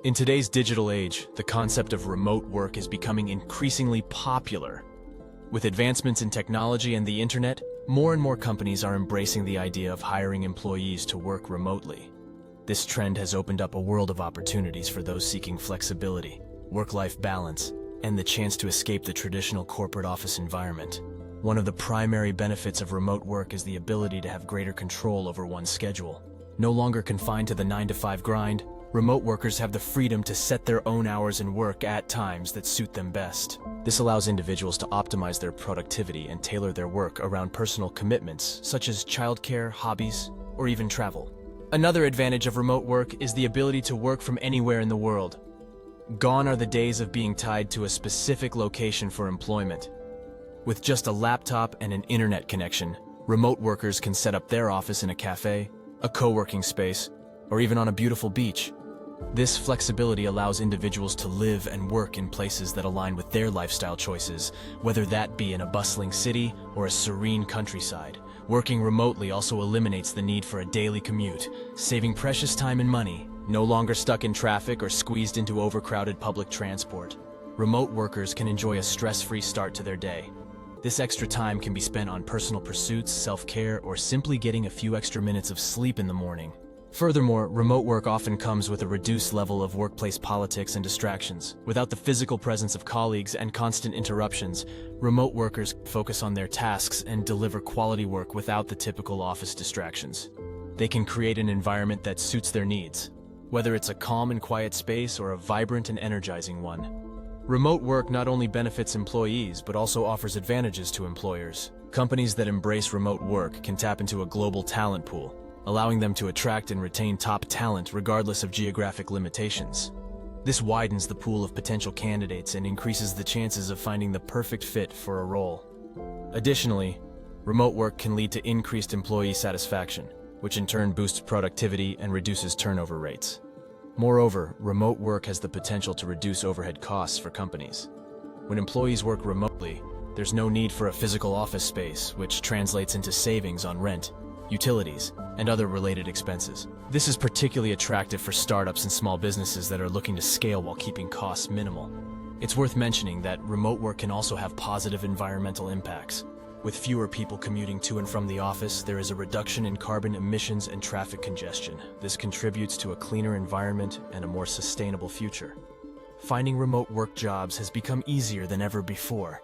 In today's digital age, the concept of remote work is becoming increasingly popular. With advancements in technology and the internet, more and more companies are embracing the idea of hiring employees to work remotely. This trend has opened up a world of opportunities for those seeking flexibility, work-life balance, and the chance to escape the traditional corporate office environment. One of the primary benefits of remote work is the ability to have greater control over one's schedule. No longer confined to the 9-to-5 grind, remote workers have the freedom to set their own hours and work at times that suit them best. This allows individuals to optimize their productivity and tailor their work around personal commitments such as childcare, hobbies, or even travel. Another advantage of remote work is the ability to work from anywhere in the world. Gone are the days of being tied to a specific location for employment. With just a laptop and an internet connection, remote workers can set up their office in a cafe, a co-working space, or even on a beautiful beach. This flexibility allows individuals to live and work in places that align with their lifestyle choices, whether that be in a bustling city or a serene countryside. Working remotely also eliminates the need for a daily commute, saving precious time and money, no longer stuck in traffic or squeezed into overcrowded public transport. Remote workers can enjoy a stress-free start to their day. This extra time can be spent on personal pursuits, self-care, or simply getting a few extra minutes of sleep in the morning. Furthermore, remote work often comes with a reduced level of workplace politics and distractions. Without the physical presence of colleagues and constant interruptions, remote workers focus on their tasks and deliver quality work without the typical office distractions. They can create an environment that suits their needs, whether it's a calm and quiet space or a vibrant and energizing one. Remote work not only benefits employees, but also offers advantages to employers. Companies that embrace remote work can tap into a global talent pool, allowing them to attract and retain top talent regardless of geographic limitations. This widens the pool of potential candidates and increases the chances of finding the perfect fit for a role. Additionally, remote work can lead to increased employee satisfaction, which in turn boosts productivity and reduces turnover rates. Moreover, remote work has the potential to reduce overhead costs for companies. When employees work remotely, there's no need for a physical office space, which translates into savings on rent, utilities, and other related expenses. This is particularly attractive for startups and small businesses that are looking to scale while keeping costs minimal. It's worth mentioning that remote work can also have positive environmental impacts. With fewer people commuting to and from the office, there is a reduction in carbon emissions and traffic congestion. This contributes to a cleaner environment and a more sustainable future. Finding remote work jobs has become easier than ever before,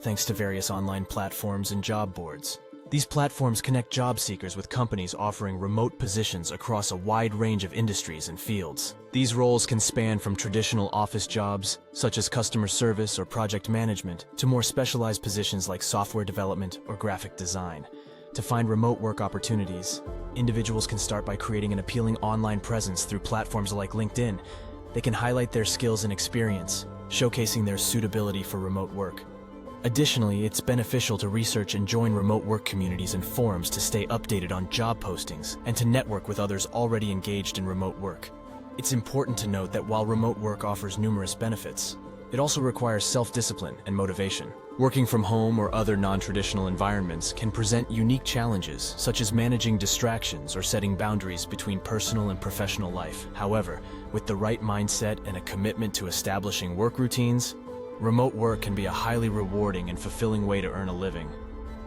thanks to various online platforms and job boards. These platforms connect job seekers with companies offering remote positions across a wide range of industries and fields. These roles can span from traditional office jobs, such as customer service or project management, to more specialized positions like software development or graphic design. To find remote work opportunities, individuals can start by creating an appealing online presence through platforms like LinkedIn. They can highlight their skills and experience, showcasing their suitability for remote work. Additionally, it's beneficial to research and join remote work communities and forums to stay updated on job postings and to network with others already engaged in remote work. It's important to note that while remote work offers numerous benefits, it also requires self-discipline and motivation. Working from home or other non-traditional environments can present unique challenges, such as managing distractions or setting boundaries between personal and professional life. However, with the right mindset and a commitment to establishing work routines, remote work can be a highly rewarding and fulfilling way to earn a living.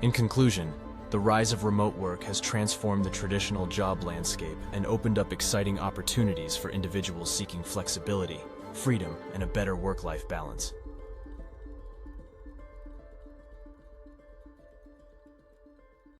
In conclusion, the rise of remote work has transformed the traditional job landscape and opened up exciting opportunities for individuals seeking flexibility, freedom, and a better work-life balance.